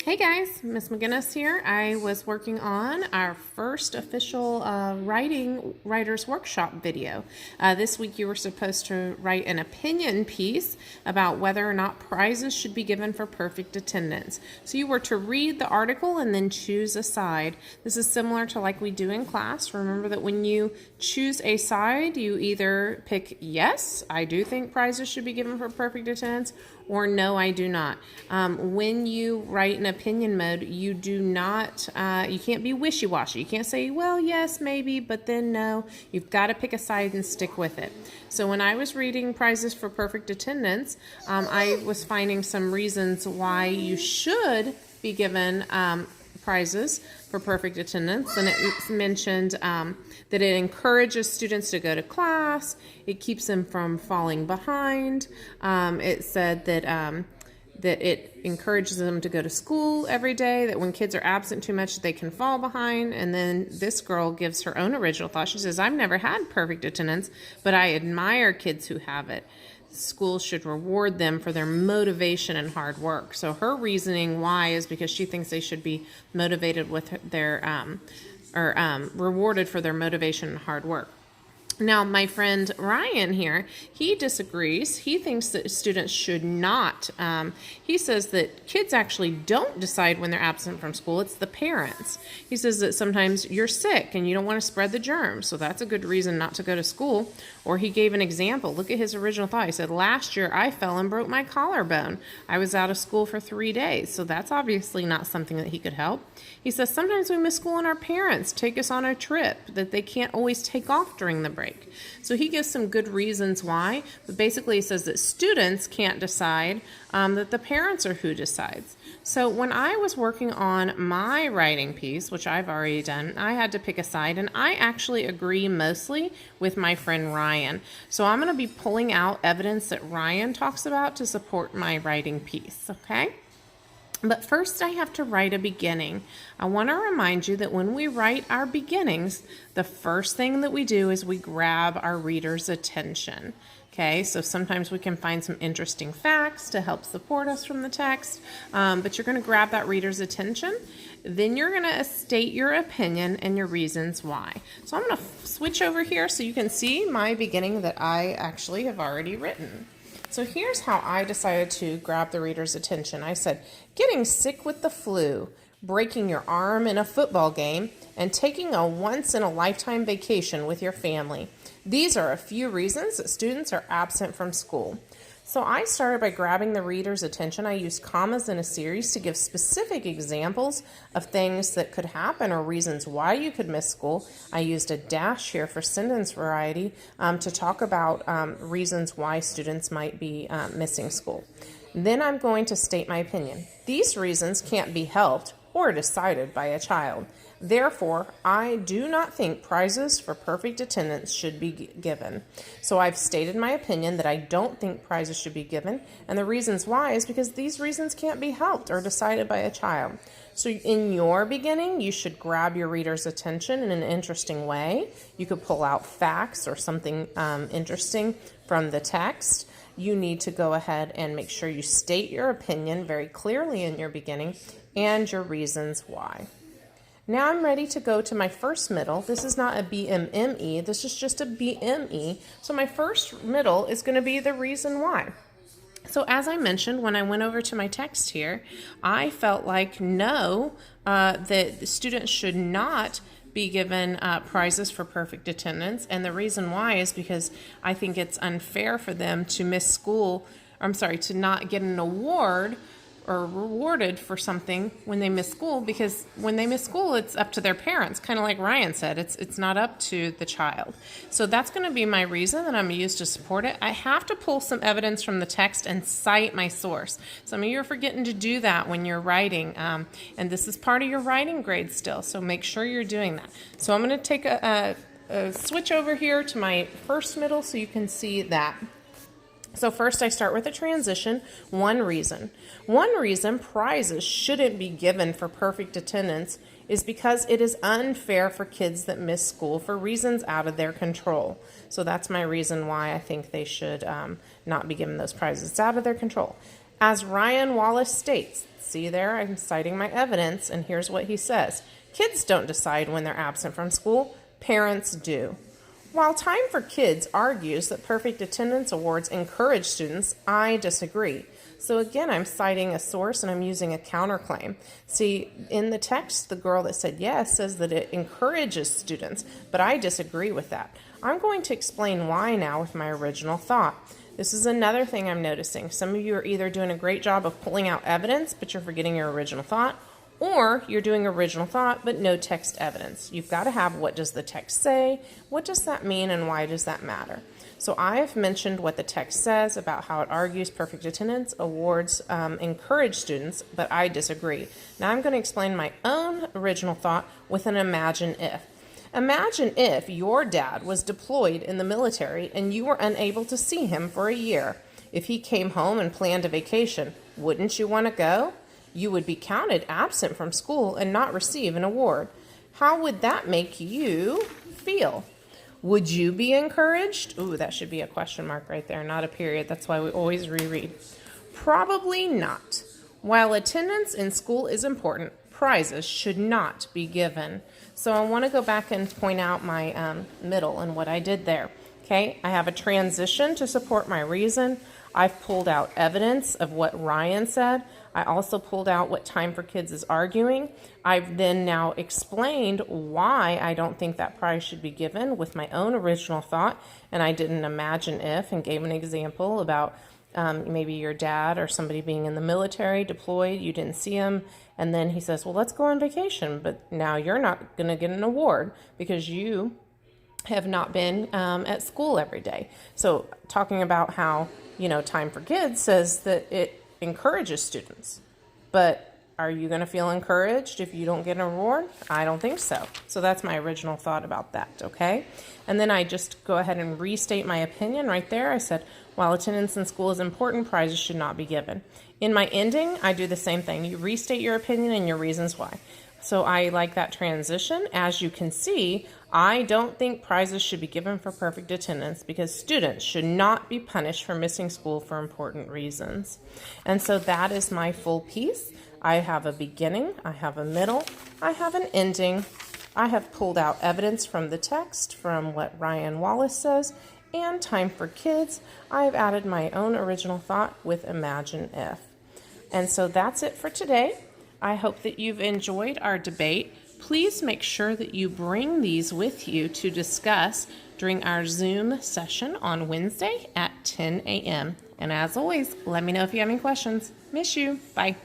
Hey guys, Miss McGinnis here. I was working on our first official writer's workshop video. This week you were supposed to write an opinion piece about whether or not prizes should be given for perfect attendance. So you were to read the article and then choose a side. This is similar to like we do in class. Remember that when you choose a side, you either pick yes, I do think prizes should be given for perfect attendance, or no, I do not. When you write in opinion mode, you do not, you can't be wishy-washy. You can't say, well, yes, maybe, but then no. You've got to pick a side and stick with it. So when I was reading prizes for perfect attendance, I was finding some reasons why you should be given prizes for perfect attendance, and it mentioned that it encourages students to go to class, it keeps them from falling behind. It said that that it encourages them to go to school every day, that when kids are absent too much, they can fall behind. And then this girl gives her own original thought. She says, I've never had perfect attendance, but I admire kids who have it. Schools should reward them for their motivation and hard work. So her reasoning why is because she thinks they should be motivated with their, rewarded for their motivation and hard work. Now, my friend Ryan here, he disagrees. He thinks that students should not. He says that kids actually don't decide when they're absent from school. It's the parents. He says that sometimes you're sick and you don't want to spread the germs, so that's a good reason not to go to school. Or he gave an example. Look at his original thought. He said, last year I fell and broke my collarbone. I was out of school for 3 days, so that's obviously not something that he could help. He says sometimes we miss school and our parents take us on a trip that they can't always take off during the break. So he gives some good reasons why, but basically he says that students can't decide, that the parents are who decides. So when I was working on my writing piece, which I've already done, I had to pick a side, and I actually agree mostly with my friend Ryan. So I'm going to be pulling out evidence that Ryan talks about to support my writing piece, okay? But first I have to write a beginning. I want to remind you that when we write our beginnings, the first thing that we do is we grab our reader's attention. Okay, so sometimes we can find some interesting facts to help support us from the text, but you're going to grab that reader's attention. Then you're going to state your opinion and your reasons why. So I'm going to switch over here so you can see my beginning that I actually have already written. So here's how I decided to grab the reader's attention. I said, getting sick with the flu, breaking your arm in a football game, and taking a once-in-a-lifetime vacation with your family. These are a few reasons that students are absent from school. So I started by grabbing the reader's attention. I used commas in a series to give specific examples of things that could happen or reasons why you could miss school. I used a dash here for sentence variety to talk about reasons why students might be missing school. Then I'm going to state my opinion. These reasons can't be helped or decided by a child. Therefore, I do not think prizes for perfect attendance should be given. So I've stated my opinion that I don't think prizes should be given, and the reasons why is because these reasons can't be helped or decided by a child. So in your beginning, you should grab your reader's attention in an interesting way. You could pull out facts or something interesting from the text. You need to go ahead and make sure you state your opinion very clearly in your beginning and your reasons why. Now I'm ready to go to my first middle. This is not a BMME, this is just a BME. So my first middle is going to be the reason why. So as I mentioned, when I went over to my text here, I felt like no, that students should not be given prizes for perfect attendance. And the reason why is because I think it's unfair for them to miss school, to not get an award or rewarded for something when they miss school, because when they miss school, it's up to their parents. Kind of like Ryan said, it's not up to the child. So that's going to be my reason that I'm going to use to support it. I have to pull some evidence from the text and cite my source. Some of you are forgetting to do that when you're writing, and this is part of your writing grade still, so make sure you're doing that. So I'm going to take a switch over here to my first middle so you can see that. So first I start with a transition, one reason. One reason prizes shouldn't be given for perfect attendance is because it is unfair for kids that miss school for reasons out of their control. So that's my reason why I think they should not be given those prizes. It's out of their control. As Ryan Wallace states, see there, I'm citing my evidence, and here's what he says. Kids don't decide when they're absent from school, parents do. While Time for Kids argues that perfect attendance awards encourage students, I disagree. So again, I'm citing a source and I'm using a counterclaim. See, in the text, the girl that said yes says that it encourages students, but I disagree with that. I'm going to explain why now with my original thought. This is another thing I'm noticing. Some of you are either doing a great job of pulling out evidence, but you're forgetting your original thought, or you're doing original thought, but no text evidence. You've got to have what does the text say, what does that mean, and why does that matter? So I've mentioned what the text says about how it argues perfect attendance awards encourage students, but I disagree. Now I'm going to explain my own original thought with an imagine if. Imagine if your dad was deployed in the military and you were unable to see him for a year. If he came home and planned a vacation, wouldn't you want to go? You would be counted absent from school and not receive an award. How would that make you feel? Would you be encouraged? Ooh, that should be a question mark right there, not a period. That's why we always reread. Probably not. While attendance in school is important, prizes should not be given. So I want to go back and point out my middle and what I did there. Okay, I have a transition to support my reason. I've pulled out evidence of what Ryan said. I also pulled out what Time for Kids is arguing. I've then now explained why I don't think that prize should be given with my own original thought, and I didn't imagine if and gave an example about maybe your dad or somebody being in the military, deployed, you didn't see him, and then he says, well, let's go on vacation, but now you're not going to get an award because you have not been at school every day. So talking about how, Time for Kids says that it encourages students, but are you going to feel encouraged if you don't get an award? I don't think so. So that's my original thought about that, okay? And then I just go ahead and restate my opinion right there. I said, while attendance in school is important, prizes should not be given. In my ending, I do the same thing. You restate your opinion and your reasons why. So I like that transition. As you can see, I don't think prizes should be given for perfect attendance because students should not be punished for missing school for important reasons. And so that is my full piece. I have a beginning, I have a middle, I have an ending. I have pulled out evidence from the text, from what Ryan Wallace says, and Time for Kids. I've added my own original thought with imagine if. And so that's it for today. I hope that you've enjoyed our debate. Please make sure that you bring these with you to discuss during our Zoom session on Wednesday at 10 a.m. And as always, let me know if you have any questions. Miss you. Bye.